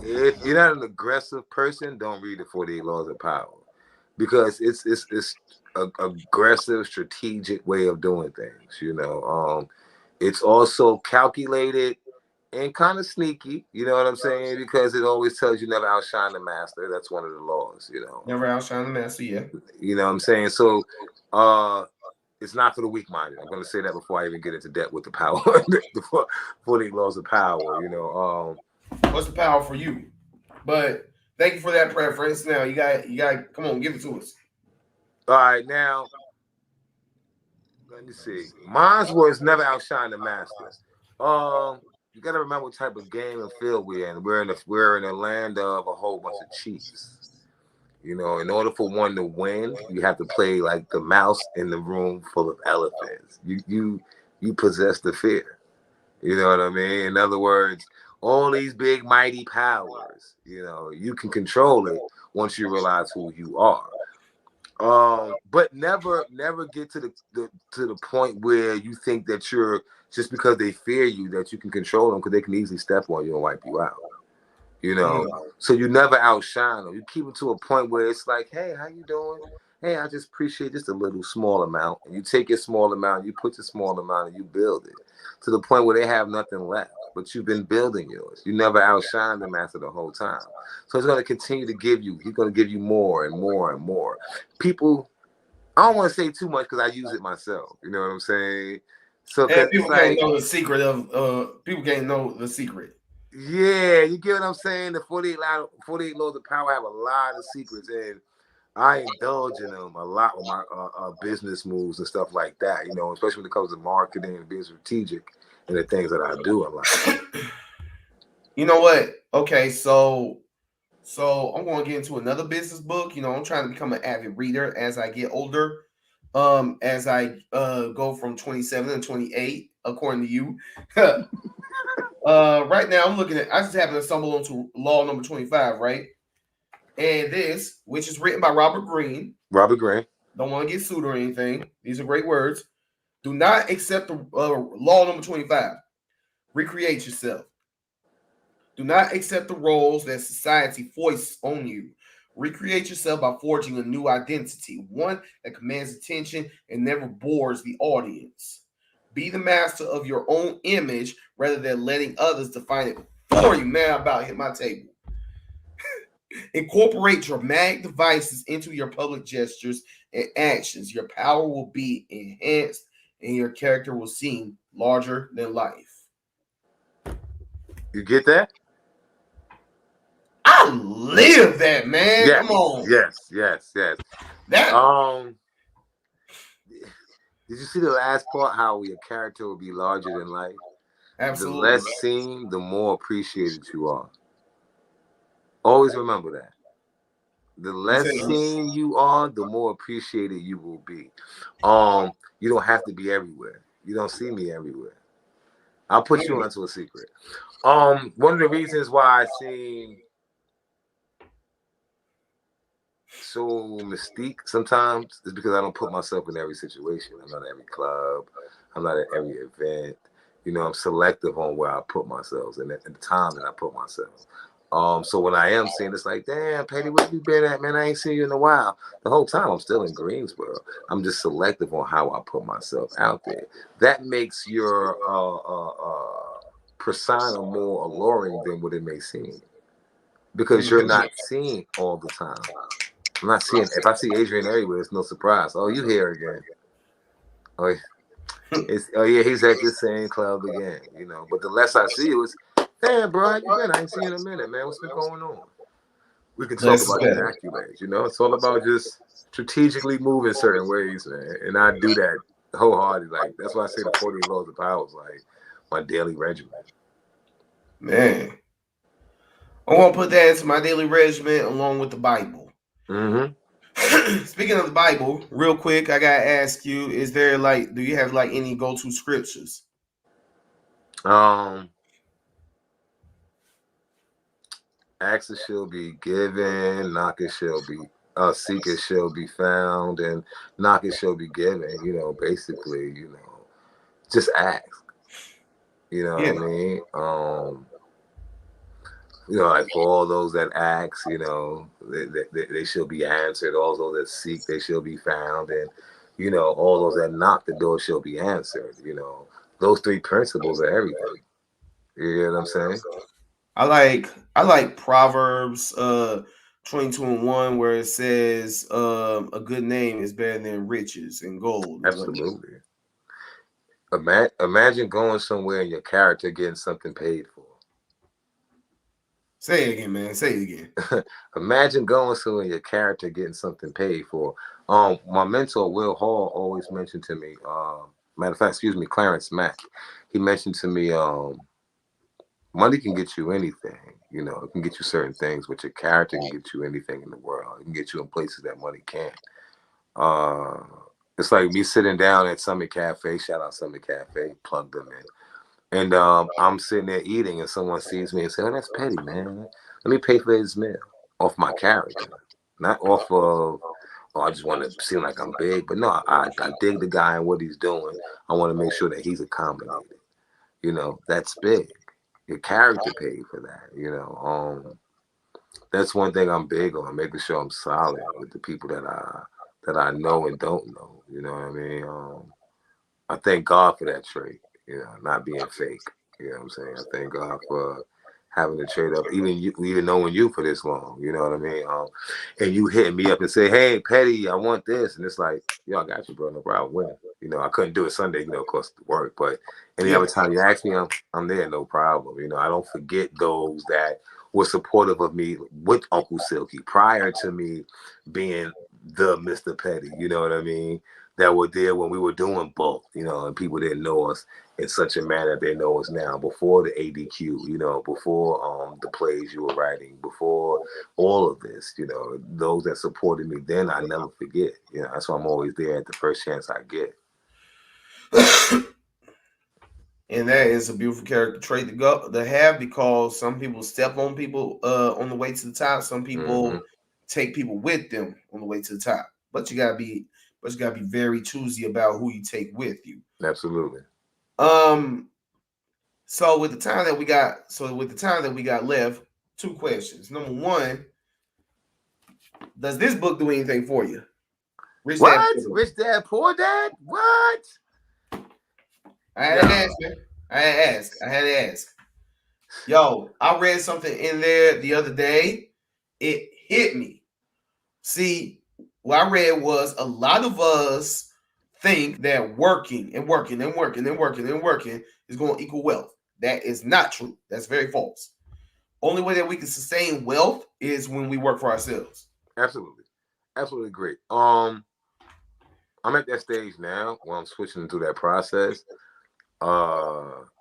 if you're not an aggressive person, don't read the 48 Laws of Power, because it's an aggressive, strategic way of doing things. It's also calculated and kind of sneaky. You know what I'm saying? Because it always tells you never outshine the master. That's one of the laws. Never outshine the master. Yeah. You know what I'm saying? So, it's not for the weak-minded. I'm going to say that before I even get into depth with the power, the 48 Laws of Power. What's the power for you? But thank you for that preference. Now you got come on, give it to us. All right, now let me see. Mine's was never outshine the master. You got to remember what type of game and field we're in. We're in a land of a whole bunch of chiefs. In order for one to win, you have to play like the mouse in the room full of elephants. You possess the fear. You know what I mean? In other words, all these big mighty powers, you can control it once you realize who you are. But never get to the point where you think that you're, just because they fear you, that you can control them, because they can easily step on you and wipe you out. So you never outshine them. You keep it to a point where it's like, hey, how you doing? Hey, I just appreciate just a little small amount. And you take your small amount, you put your small amount, and you build it to the point where they have nothing left. But you've been building yours. You never outshine the master the whole time. So it's going to continue to give you. He's going to give you more and more and more. People, I don't want to say too much because I use it myself. You know what I'm saying? So people can't know the secret of. People can't know the secret. Yeah, you get what I'm saying? The 48 Laws of Power have a lot of secrets, and I indulge in them a lot with my business moves and stuff like that, especially when it comes to marketing and being strategic and the things that I do a lot. You know what? Okay, so I'm going to get into another business book. I'm trying to become an avid reader as I get older. As I go from 27 to 28, according to you. Right now, I'm looking at. I just happened to stumble onto law number 25, right? And this, which is written by Robert Greene. Robert Greene. Don't want to get sued or anything. These are great words. Do not accept the law number 25. Recreate yourself. Do not accept the roles that society foists on you. Recreate yourself by forging a new identity, one that commands attention and never bores the audience. Be the master of your own image rather than letting others define it for you. Man, I'm about to hit my table. Incorporate dramatic devices into your public gestures and actions. Your power will be enhanced and your character will seem larger than life. You get that? I live that, man. Yes, Come on. yes. That Did you see the last part? How your character will be larger than life. absolutely. The less seen, the more appreciated you are. Always remember that. The less seen you are, the more appreciated you will be. You don't have to be everywhere. You don't see me everywhere. I'll put you onto a secret. One of the reasons why I seem so mystique sometimes is because I don't put myself in every situation. I'm not at every club. I'm not at every event. You know, I'm selective on where I put myself and at the time that I put myself. So when I am seeing, it's like, damn, Petty, where you been at, man? I ain't seen you in a while. The whole time I'm still in Greensboro. I'm just selective on how I put myself out there. That makes your persona more alluring than what it may seem, because you're not seen all the time. I'm not seeing. If I see Adrian everywhere, it's no surprise. Oh, you here again? Oh yeah, he's at this same club again. You know, but the less I see you, it's, damn, bro, how you been? I ain't seen you in a minute, man. What's been going on? We can talk about your accolades. You know, it's all about just strategically moving certain ways, man. And I do that wholeheartedly. Like, that's why I say the 48 laws of power is like my daily regimen. Man, I want to put that into my daily regimen along with the Bible. Speaking of the Bible, real quick, I gotta ask you: is there do you have any go-to scriptures? Ask it shall be given, knock it shall be, seek it shall be found, and knock it shall be given. You know, basically, you know, just ask. You know what I mean? You know, like for all those that ask, you know, they shall be answered. All those that seek, they shall be found, and you know, all those that knock, the door shall be answered. You know, those three principles are everything. You know what I'm saying? I like Proverbs 22:1 where it says a good name is better than riches and gold. Absolutely. Imagine going somewhere and your character getting something paid for. Say it again, man. Say it again. Imagine going somewhere and your character getting something paid for. My mentor Will Hall always mentioned to me. Matter of fact, Clarence Mack. He mentioned to me, money can get you anything. You know, it can get you certain things, but your character can get you anything in the world. It can get you in places that money can't. It's like me sitting down at Summit Cafe. Shout out Summit Cafe. Plug them in. And I'm sitting there eating, and someone sees me and says, "Oh, that's Petty, man. Let me pay for his meal." Off my character, not off of, oh, I just want to seem like I'm big. But no, I dig the guy and what he's doing. I want to make sure that he's accommodated. You know, that's big. Your character paid for that. You know, that's one thing I'm big on, making sure I'm solid with the people that I know and don't know. You know what I mean? I thank God for that trait. You know, not being fake. You know what I'm saying? I thank God for having the trait of even knowing you for this long. You know what I mean? And you hitting me up and say, "Hey, Petty, I want this," and it's like, "Yo, I got you, bro. No problem. When?" You know, I couldn't do it Sunday, you know, of course, to work. But any other time you ask me, I'm there, no problem. You know, I don't forget those that were supportive of me with Uncle Silky prior to me being the Mr. Petty. You know what I mean? That were there when we were doing both, you know, and people didn't know us in such a manner they know us now. Before the ADQ, you know, before the plays you were writing, before all of this, you know, those that supported me then, I never forget. You know, that's why I'm always there at the first chance I get. And that is a beautiful character trait to have, because some people step on people on the way to the top. Some people take people with them on the way to the top. But you gotta be very choosy about who you take with you. Absolutely. So with the time that we got left, 2 questions. Number 1, does this book do anything for you? Rich Dad, Poor Dad? What? I had to ask. Yo, I read something in there the other day. It hit me. See, what I read was a lot of us think that working is going to equal wealth. That is not true. That's very false. Only way that we can sustain wealth is when we work for ourselves. Absolutely great. I'm at that stage now where I'm switching through that process.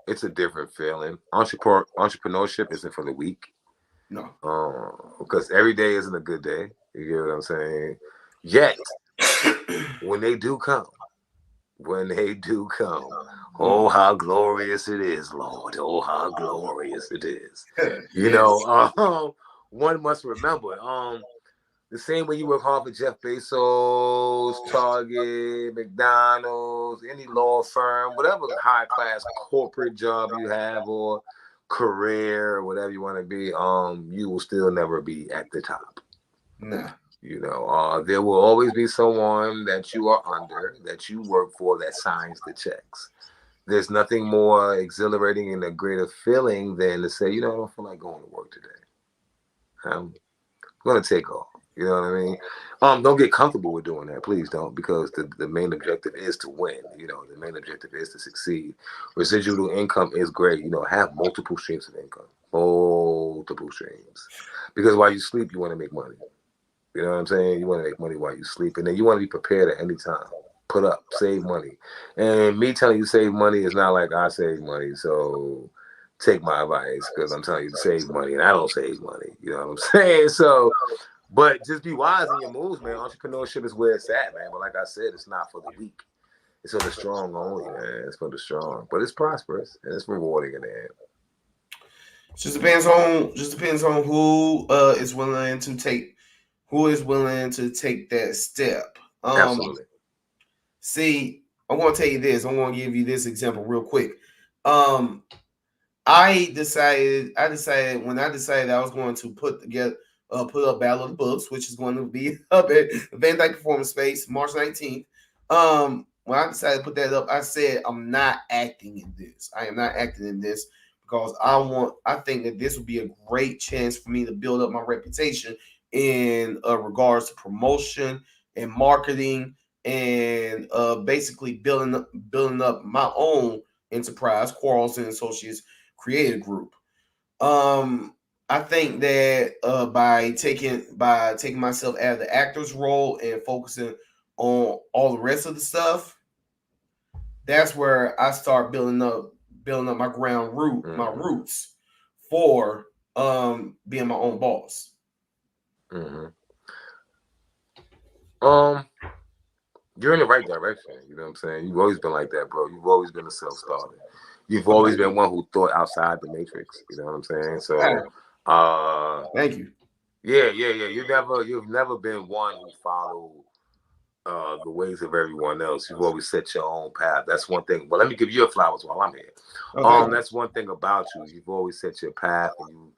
It's a different feeling. Entrepreneurship isn't for the weak. No. Because every day isn't a good day. You get what I'm saying? Yet, when they do come, oh, how glorious it is, Lord. Oh, how glorious it is. You know, one must remember, the same way you work hard for Jeff Bezos, Target, McDonald's, any law firm, whatever high-class corporate job you have or career or whatever you want to be, you will still never be at the top. Nah. You know, there will always be someone that you are under, that you work for, that signs the checks. There's nothing more exhilarating and a greater feeling than to say, you know, I don't feel like going to work today. I'm going to take off. You know what I mean? Don't get comfortable with doing that. Please don't, because the main objective is to win. You know, the main objective is to succeed. Residual income is great. You know, have multiple streams of income. Multiple streams. Because while you sleep, you want to make money. You know what I'm saying? You want to make money while you sleep. And then you want to be prepared at any time. Put up, save money. And me telling you save money is not like I save money. So take my advice, because I'm telling you to save money and I don't save money. You know what I'm saying? So, but just be wise in your moves, man. Entrepreneurship is where it's at, man. But like I said, it's not for the weak. It's for the strong only, man. It's for the strong. But it's prosperous and it's rewarding in the end. Just depends on who is willing to take that step. Absolutely. See, I'm going to tell you this. I'm going to give you this example real quick. I decided when I decided I was going to put up Battle of the Books, which is going to be up at Van Dyke Performance Space, March 19th. When I decided to put that up, I said I'm not acting in this. I am not acting in this because I think that this would be a great chance for me to build up my reputation in regards to promotion and marketing and basically building up my own enterprise, Quarles and Associates Creative Group. I think that by taking myself out of the actor's role and focusing on all the rest of the stuff, that's where I start building up my my roots for being my own boss. Mm-hmm. You're in the right direction. You know what I'm saying? You've always been like that, bro. You've always been a self-starter. You've always been one who thought outside the matrix. You know what I'm saying? So, thank you. Yeah. You've never been one who followed the ways of everyone else. You've always set your own path. That's one thing. But let me give you flowers while I'm here. Okay. That's one thing about you. You've always set your path, and you've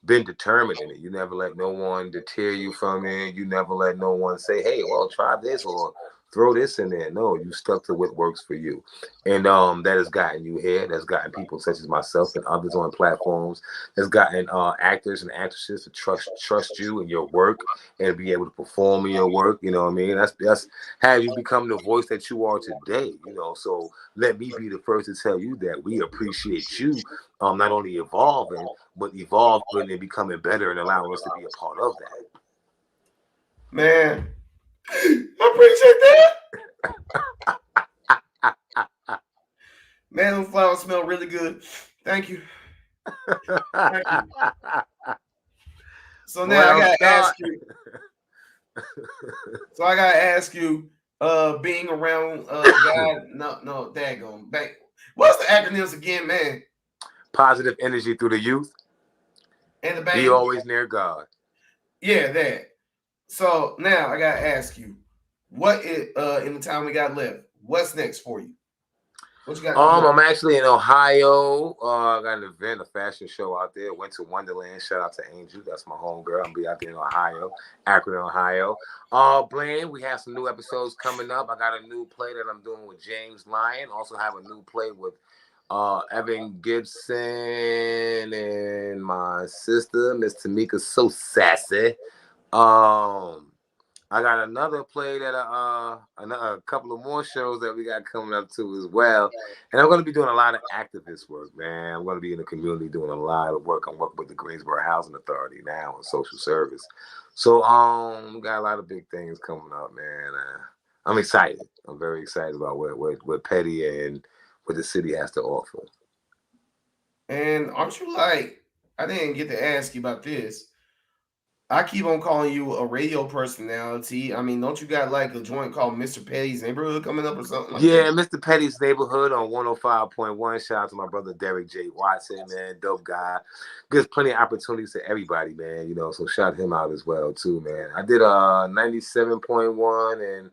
been determined in it. You never let no one deter you from it. You never let no one say, "Hey, well, try this," or throw this in there. No, you stuck to what works for you. And that has gotten you here. That's gotten people such as myself and others on platforms. That's gotten actors and actresses to trust you and your work and be able to perform in your work. You know what I mean? That's how you become the voice that you are today. You know, so let me be the first to tell you that we appreciate you not only evolving, but evolving and becoming better and allowing us to be a part of that. Man, I appreciate that. Man, those flowers smell really good. Thank you. Thank you. So now I gotta ask you. Being around God, no, daggone back. What's the acronyms again, man? Positive energy through the youth. And the bank. Be always near God. Yeah, that. So now I gotta ask you, what is in the time we got left? What's next for you? What you got coming up? I'm actually in Ohio. I got an event, a fashion show out there. Went to Wonderland. Shout out to Angel. That's my home girl. I'm gonna be out there in Ohio, Akron, Ohio. Blaine, we have some new episodes coming up. I got a new play that I'm doing with James Lyon. Also have a new play with Evan Gibson and my sister, Miss Tamika So Sassy. Um, I got another play that a couple of more shows that we got coming up too as well, and I'm going to be doing a lot of activist work, man. I'm going to be in the community doing a lot of work. I'm working with the Greensboro Housing Authority now in social service, so we got a lot of big things coming up, man. I'm excited. I'm very excited about what Petty and what the city has to offer. And aren't you like? I didn't get to ask you about this. I keep on calling you a radio personality. I mean, don't you got like a joint called Mr. Petty's Neighborhood coming up or something like Yeah, that? Mr. Petty's Neighborhood on 105.1. Shout out to my brother Derek J. Watson, man. Dope guy. Gives plenty of opportunities to everybody, man. So shout him out as well, too, man. I did 97.1 and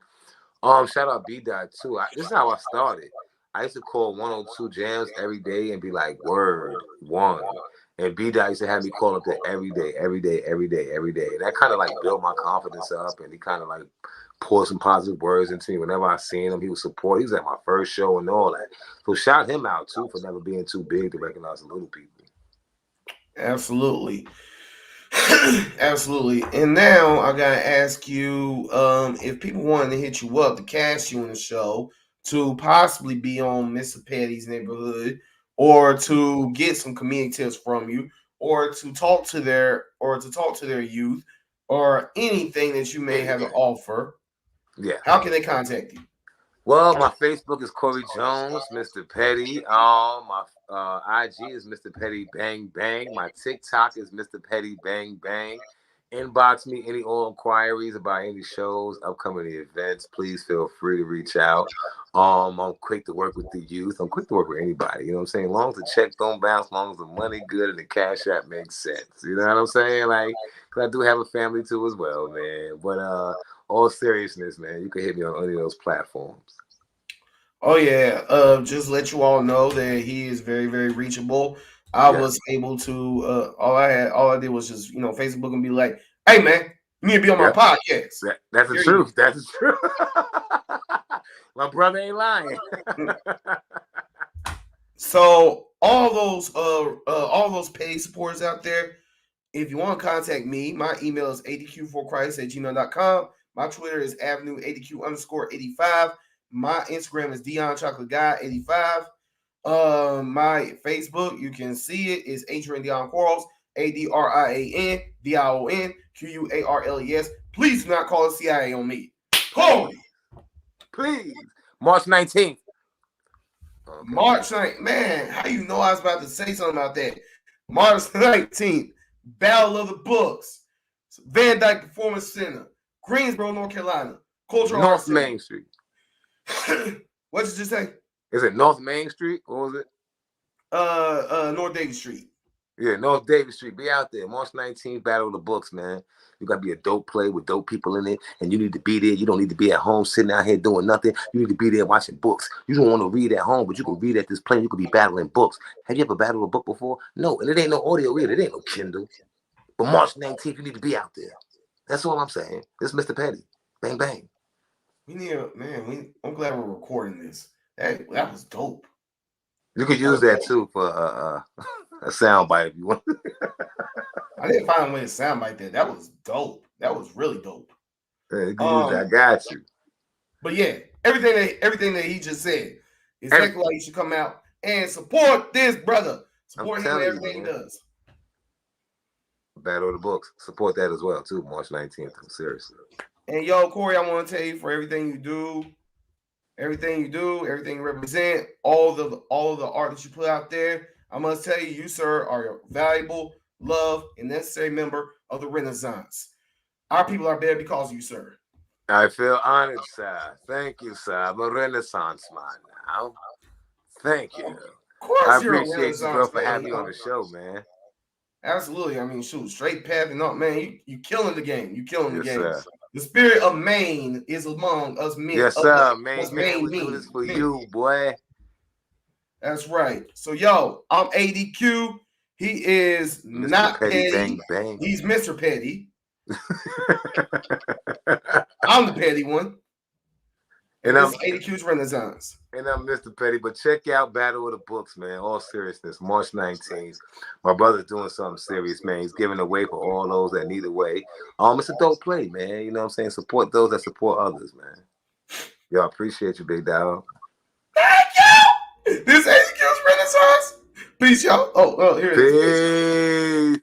shout out B Dot too. This is how I started. I used to call 102 jams every day and be like, word one. And B Dot used to have me call up there every day, every day, every day, every day. And that kind of like built my confidence up, and he kind of like poured some positive words into me. Whenever I seen him, he would support. He was at my first show and all that. So shout him out too for never being too big to recognize the little people. Absolutely. Absolutely. And now I gotta ask you, if people wanted to hit you up to cast you in the show to possibly be on Mr. Petty's Neighborhood, or to get some comedic tips from you, or to talk to their youth, or anything that you may have to offer, Yeah. how can they contact you? Well, my Facebook is Corey Jones, Mr. Petty. My IG is Mr. Petty Bang Bang. My TikTok is Mr. Petty Bang Bang. Inbox me any old inquiries about any shows, upcoming events. Please feel free to reach out. I'm quick to work with the youth. I'm quick to work with anybody. You know what I'm saying? As long as the check don't bounce, as long as the money good and the cash app makes sense. You know what I'm saying? Like, 'cause I do have a family too as well, man. But all seriousness, man, you can hit me on any of those platforms. Oh yeah, just let you all know that he is very, very reachable. I Yeah, was able to all I did was just Facebook and be like, "Hey man, you need to be on my yeah, podcast." that's the Period. truth. That's the truth. My brother ain't lying. So all those paid supporters out there, if you want to contact me, my email is adq4christ@gmail.com. My Twitter is Avenue ADQ_85. My Instagram is Dion Chocolate Guy 85. My Facebook, you can see it, is Adrian Dion Quarles, ADRIAN DION QUARLES. Please do not call the CIA on me. Holy Please. March 19th. Okay. March 9th. Man, how you know I was about to say something about that? March 19th, Battle of the Books, Van Dyke Performance Center, Greensboro, North Carolina, Cultural Arts North Center. Main Street. What did you say? Is it North Main Street? Or was it? North Davis Street. Yeah, North Davis Street. Be out there. March 19th, Battle of the Books, man. You got to be a dope play with dope people in it, and you need to be there. You don't need to be at home sitting out here doing nothing. You need to be there watching books. You don't want to read at home, but you can read at this play. You could be battling books. Have you ever battled a book before? No, and it ain't no audio either. It ain't no Kindle. But March 19th, you need to be out there. That's all I'm saying. This is Mr. Petty. Bang, bang. We need a man. I'm glad we're recording this. That was dope. You could use that too for a soundbite if you want. I didn't find a way to sound like that. That was dope. That was really dope. You can use that. I got you. But yeah, everything that he just said, exactly why you should come out and support this brother. Support him in everything he does. Battle of the Books. Support that as well too. March 19th. Seriously. And yo, Corey, I want to tell you for everything you do, everything you represent, all the art that you put out there. I must tell you, you, sir, are a valuable, loved, and necessary member of the Renaissance. Our people are better because of you, sir. I feel honored, sir. Thank you, sir. I'm a Renaissance man now. Thank you. Of course, I you're a appreciate you, bro, for having me on the show, man. Absolutely. I mean, shoot, straight path and all, man. You killing the game. You killing the Yes, game. sir. The spirit of Maine is among us men. Yes, sir. Maine Us man, we do this for you, boy. That's right. So, yo, I'm ADQ. He is Mr. not Petty, petty. bang bang. He's Mr. Petty. I'm the petty one. And this is ADQ's Renaissance. And I'm Mr. Petty, but check out Battle of the Books, man. All seriousness, March 19th. My brother's doing something serious, man. He's giving away for all those that need a way. It's a dope play, man. You know what I'm saying? Support those that support others, man. Yo, I appreciate you, big dog. Thank you. This is ADQ's Renaissance. Peace, y'all. Oh, here it is. Peace.